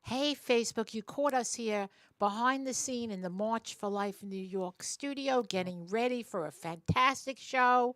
Hey, Facebook, you caught us here behind the scene in the March for Life New York studio, getting ready for a fantastic show.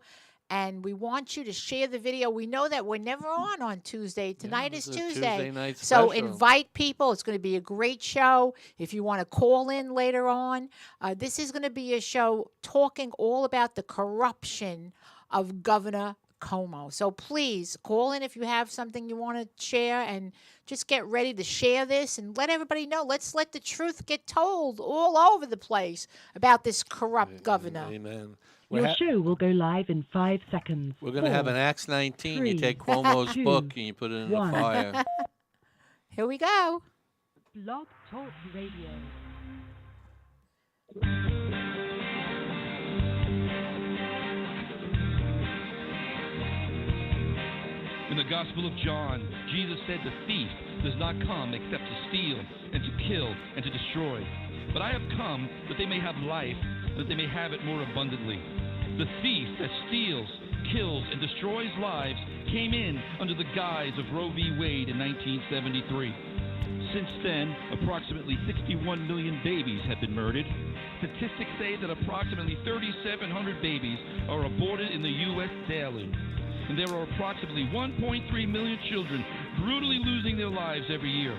And we want you to share the video. We know that we're never on Tuesday. Yeah, Tonight this is is a Tuesday. Tuesday night So special. invite people. It's going to be a great show. If you want to call in later on, this is going to be a show talking all about the corruption of Governor Como. So please call in if you have something you want to share and just get ready to share this and let everybody know. Let's let the truth get told all over the place about this corrupt governor. Amen. Your show will go live in 5 seconds. We're going to have an Acts 19. You 3, take Cuomo's 2, book and you put it in the 1. fire. Here we go. Blog Talk Radio. In the Gospel of John, Jesus said the thief does not come except to steal and to kill and to destroy. But I have come that they may have life, that they may have it more abundantly. The thief that steals, kills, and destroys lives came in under the guise of Roe v. Wade in 1973. Since then, approximately 61 million babies have been murdered. Statistics say that approximately 3,700 babies are aborted in the U.S. daily. And there are approximately 1.3 million children brutally losing their lives every year.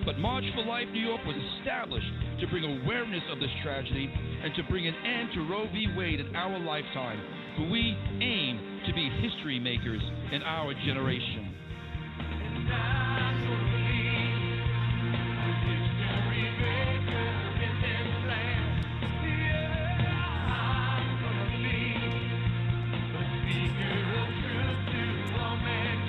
But March for Life New York was established to bring awareness of this tragedy and to bring an end to Roe v. Wade in our lifetime. For we aim to be history makers in our generation.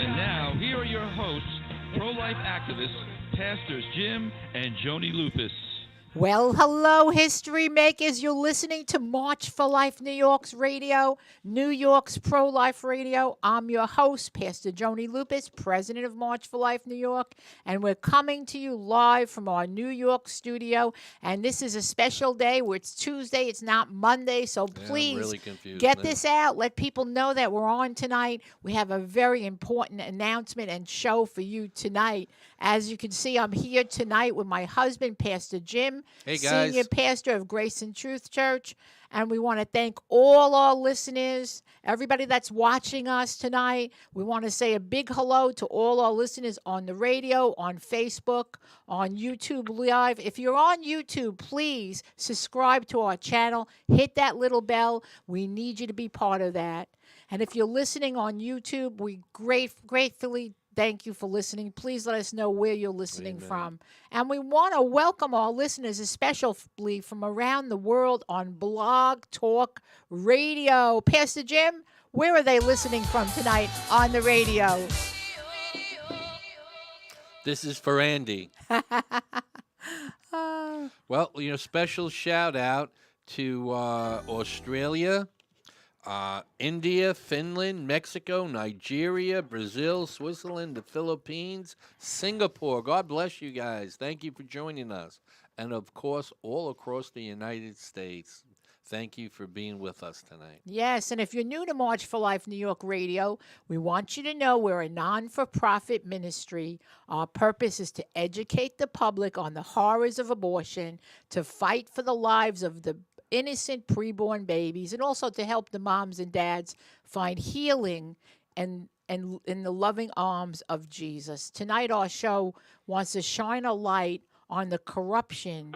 And now, here are your hosts, pro-life activists, Pastors Jim and Joni Lupus. Well, hello, history makers. You're listening to March for Life New York's radio, New York's pro-life radio. I'm your host, Pastor Joni Lupus, president of March for Life New York, and we're coming to you live from our New York studio. And this is a special day where it's Tuesday, it's not Monday, so please I'm really confused get now. this out. Let people know that we're on tonight. We have a very important announcement and show for you tonight. As you can see, I'm here tonight with my husband, Pastor Jim, Hey, guys. senior pastor of Grace and Truth Church. And we want to thank all our listeners, everybody that's watching us tonight. We want to say a big hello to all our listeners on the radio, on Facebook, on YouTube Live. If you're on YouTube, please subscribe to our channel. Hit that little bell. We need you to be part of that. And if you're listening on YouTube, we gratefully thank you for listening. Please let us know where you're listening from. And we want to welcome our listeners, especially from around the world on Blog Talk Radio. Pastor Jim, where are they listening from tonight on the radio? This is for Andy. Well, special shout out to Australia, India, Finland, Mexico, Nigeria, Brazil, Switzerland, the Philippines, Singapore. God bless you guys. Thank you for joining us. And, of course, all across the United States. Thank you for being with us tonight. Yes, and if you're new to March for Life New York Radio, we want you to know we're a non-for-profit ministry. Our purpose is to educate the public on the horrors of abortion, to fight for the lives of the innocent preborn babies, and also to help the moms and dads find healing and in the loving arms of Jesus. Tonight our show wants to shine a light on the corruption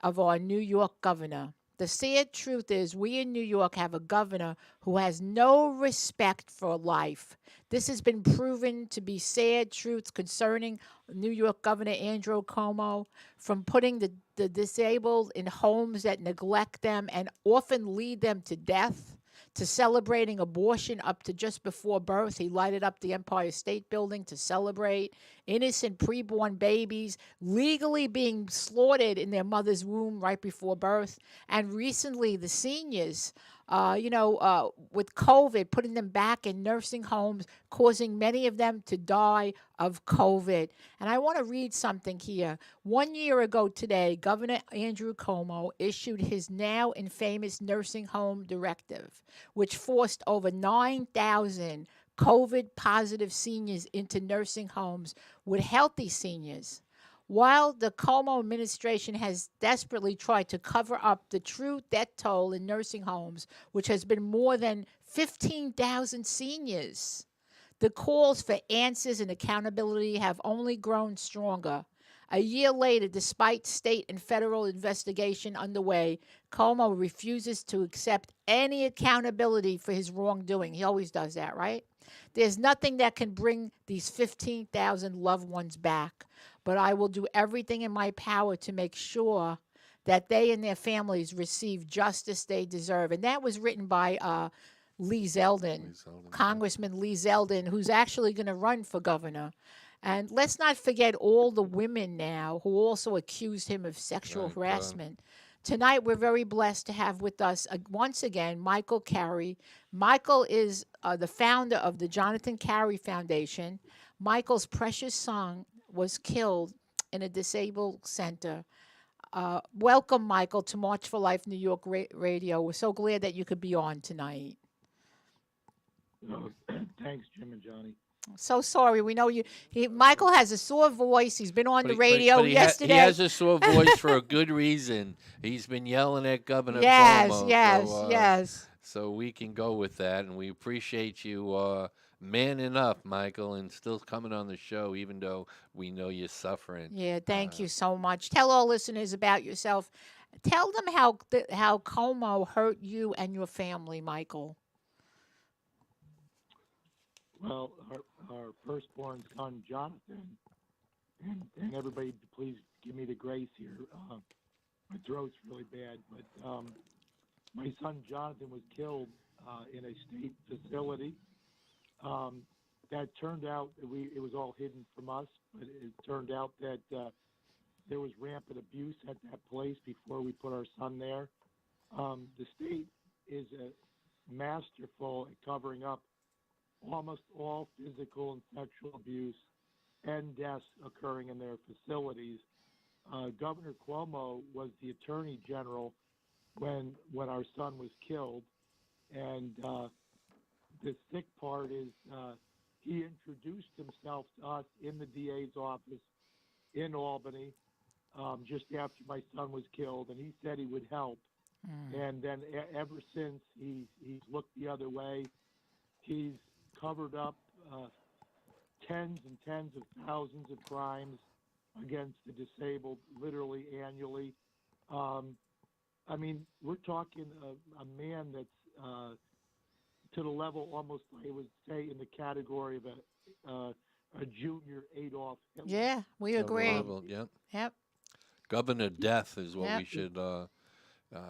of our New York governor. The sad truth is we in New York have a governor who has no respect for life. This has been proven to be sad truths concerning New York Governor Andrew Cuomo, from putting the disabled in homes that neglect them and often lead them to death, to celebrating abortion up to just before birth. He lighted up the Empire State Building to celebrate innocent preborn babies legally being slaughtered in their mother's womb right before birth. And recently, the seniors, with COVID, putting them back in nursing homes, causing many of them to die of COVID. And I want to read something here. 1 year ago today, Governor Andrew Cuomo issued his now infamous nursing home directive, which forced over 9,000 COVID-positive seniors into nursing homes with healthy seniors. While the Cuomo administration has desperately tried to cover up the true death toll in nursing homes, which has been more than 15,000 seniors, the calls for answers and accountability have only grown stronger. A year later, despite state and federal investigation underway, Cuomo refuses to accept any accountability for his wrongdoing. He always does that, right? There's nothing that can bring these 15,000 loved ones back, but I will do everything in my power to make sure that they and their families receive justice they deserve. And that was written by Lee Zeldin, Congressman Lee Zeldin, who's actually going to run for governor. And let's not forget all the women now who also accused him of sexual Right, harassment. Tonight, we're very blessed to have with us once again Michael Carey. Michael is the founder of the Jonathan Carey Foundation. Michael's precious son was killed in a disabled center. Welcome, Michael, to March for Life New York Radio. We're so glad that you could be on tonight. Oh, thanks, Jim and Johnny. So sorry. We know you. Michael has a sore voice. He's been on the radio but he yesterday. he has a sore voice for a good reason. He's been yelling at Governor yes, Cuomo. yes, so, yes. So we can go with that, and we appreciate you manning up, Michael, and still coming on the show, even though we know you're suffering. Yeah, thank you so much. Tell all listeners about yourself. Tell them how Como hurt you and your family, Michael. Well, our firstborn son, Jonathan, and everybody, please give me the grace here. My throat's really bad, but my son, Jonathan, was killed in a state facility. That turned out, it was all hidden from us, but it turned out that there was rampant abuse at that place before we put our son there. The state is masterful at covering up almost all physical and sexual abuse and deaths occurring in their facilities. Governor Cuomo was the attorney general when our son was killed, and the sick part is he introduced himself to us in the DA's office in Albany just after my son was killed, and he said he would help. And then ever since, he's looked the other way. He's covered up tens and tens of thousands of crimes against the disabled, literally annually. I mean, we're talking a man that's to the level almost, I would say, in the category of a junior Adolf Hitler. Yeah, we agree. Yep. Yep. Governor Death is what Yep. we should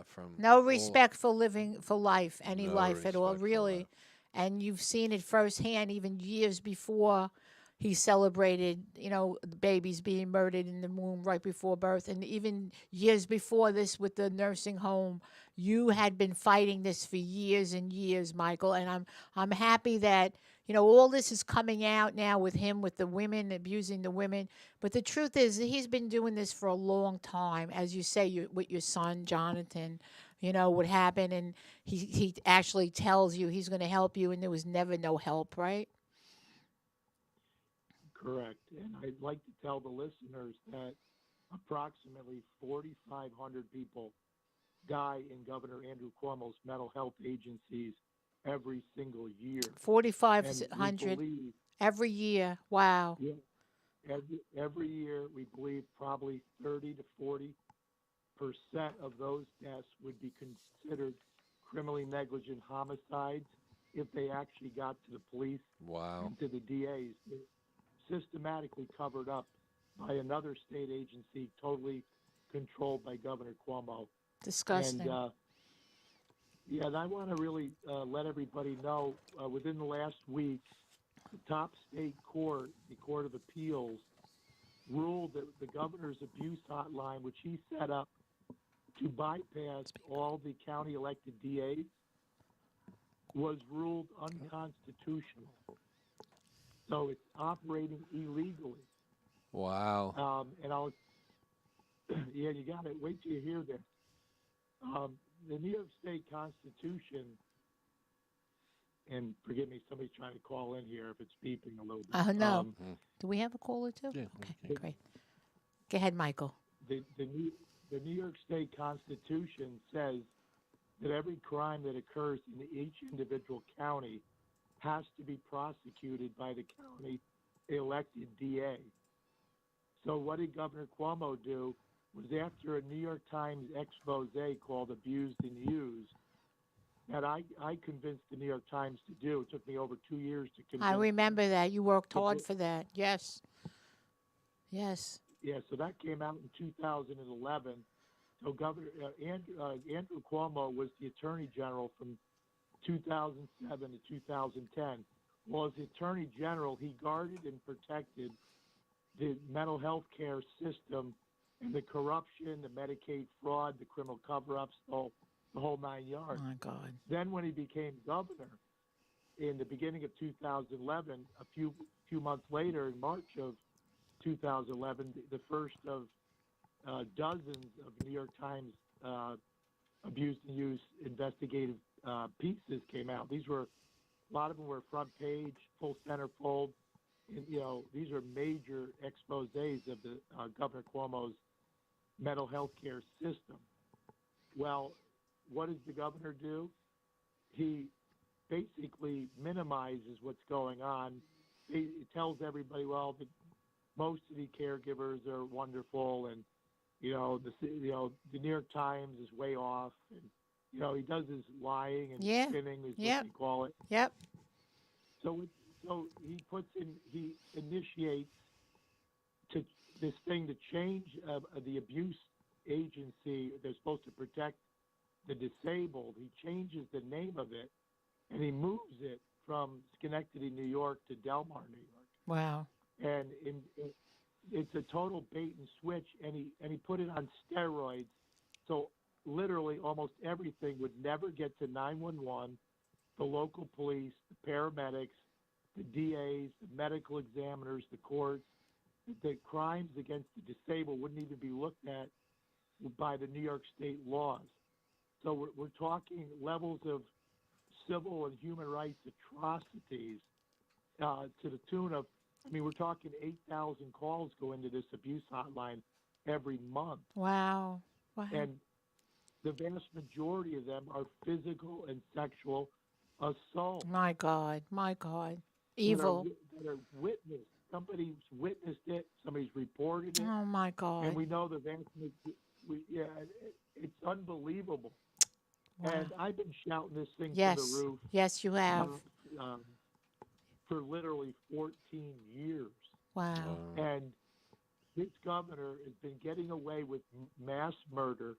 from No all- respect for living for life, any No life at all, respect for really. life. And you've seen it firsthand, even years before he celebrated, the babies being murdered in the womb right before birth, and even years before this with the nursing home. You had been fighting this for years and years, Michael, and I'm happy that all this is coming out now with him, with the women abusing the women. But the truth is, he's been doing this for a long time, as you say, with your son Jonathan. What happened, and he actually tells you he's going to help you, and there was never no help, right? Correct. And I'd like to tell the listeners that approximately 4,500 people die in Governor Andrew Cuomo's mental health agencies every single year. And 4,500 we believe, every year. Wow. yeah, every year we believe probably 30 to 40% of those deaths would be considered criminally negligent homicides if they actually got to the police Wow. and to the DAs. They're systematically covered up by another state agency totally controlled by Governor Cuomo. Disgusting. And and I want to really let everybody know, within the last week, the top state court, the Court of Appeals, ruled that the governor's abuse hotline, which he set up to bypass all the county elected DAs, was ruled unconstitutional. So it's operating illegally. Wow. And yeah, you got to wait till you hear this. The New York State Constitution, and forgive me, somebody's trying to call in here if it's beeping a little bit. No. Do we have a caller too? Yeah, Okay, okay. great. Go ahead, Michael. The New York State Constitution says that every crime that occurs in each individual county has to be prosecuted by the county elected DA. So what did Governor Cuomo do was, after a New York Times expose called Abused and Used, that I convinced the New York Times to do. It took me over 2 years to I convince. remember that. You worked But hard for that. Yes. Yes. Yeah, so that came out in 2011. So Governor Andrew Cuomo was the Attorney General from 2007 to 2010. Well, as the Attorney General, he guarded and protected the mental health care system and the corruption, the Medicaid fraud, the criminal cover-ups, the whole 9 yards. My God. Then when he became governor in the beginning of 2011, a few months later, in March of 2011, the first of dozens of New York Times abuse and use investigative pieces came out. A lot of them were front page, full centerfold. And, these are major exposés of the Governor Cuomo's mental health care system. Well, what does the governor do? He basically minimizes what's going on. He tells everybody, well, most of the caregivers are wonderful, and the New York Times is way off, and he does his lying and Yeah. spinning, is Yep. what they call it. Yep. So he initiates this thing to change the abuse agency. They're supposed to protect the disabled. He changes the name of it, and he moves it from Schenectady, New York, to Delmar, New York. Wow. And it's a total bait and switch, and he put it on steroids. So literally almost everything would never get to 911, the local police, the paramedics, the DAs, the medical examiners, the courts. The crimes against the disabled wouldn't even be looked at by the New York State laws. So we're talking levels of civil and human rights atrocities to the tune of, we're talking 8,000 calls go into this abuse hotline every month. Wow. Wow. And the vast majority of them are physical and sexual assault. My God. My God. Evil. That are witnessed. Somebody's witnessed it. Somebody's reported it. Oh, my God. And we know the vast it's unbelievable. Wow. And I've been shouting this thing Yes. from the roof Yes, you have. for literally 14 years. Wow. And this governor has been getting away with mass murder.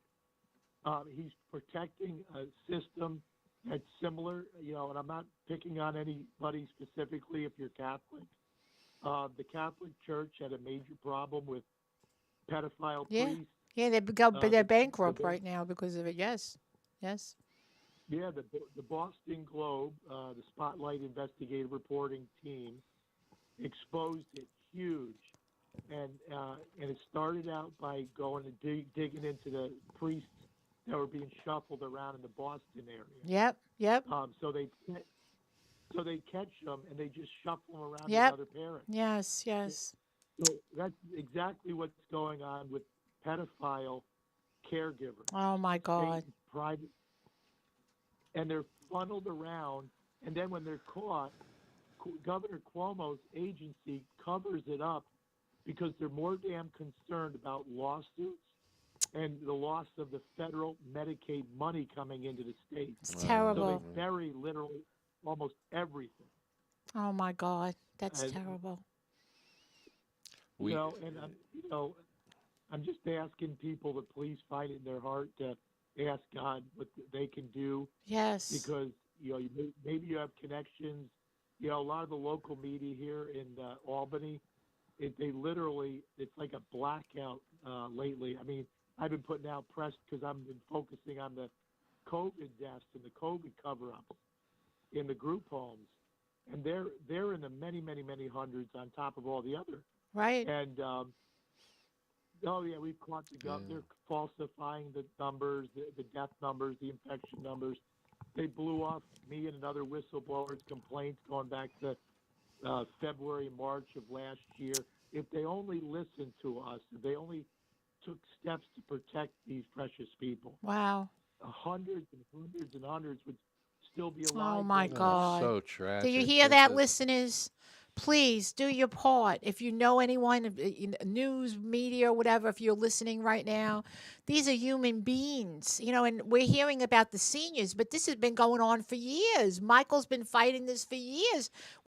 He's protecting a system that's similar, and I'm not picking on anybody specifically if you're Catholic. The Catholic Church had a major problem with pedophile Yeah. priests. Yeah, they're bankrupt right now because of it. Yes. Yes. Yeah, the Boston Globe, the Spotlight investigative reporting team, exposed it huge, and it started out by going and digging into the priests that were being shuffled around in the Boston area. Yep. Yep. So they catch them and they just shuffle them around Yep. with other parents. Yes. Yes. So that's exactly what's going on with pedophile caregivers. Oh, my God. State, private, and they're funneled around, and then when they're caught, Governor Cuomo's agency covers it up because they're more damn concerned about lawsuits and the loss of the federal Medicaid money coming into the state. It's So terrible. they bury literally almost everything. Oh, my God. That's And- terrible. I'm just asking people to please find it in their heart to ask God what they can do, Yes. because maybe you have connections. A lot of the local media here in Albany, it's like a blackout lately. I've been putting out press because I've been focusing on the COVID deaths and the COVID cover-ups in the group homes, and they're in the many, many, many hundreds on top of all the other. Right. And we've caught the government. They're falsifying the numbers, the death numbers, the infection numbers. They blew off me and another whistleblower's complaints going back to February, March of last year. if they only listened to us, if they only took steps to protect these precious people, Wow. hundreds and hundreds and hundreds would still be Oh alive. my right now. God. So Do tragic. you hear This that, is- listeners? Please do your part. If you know anyone, in news, media, or whatever, if you're listening right now, these are human beings, and we're hearing about the seniors, but this has been going on for years. Michael's been fighting this for years.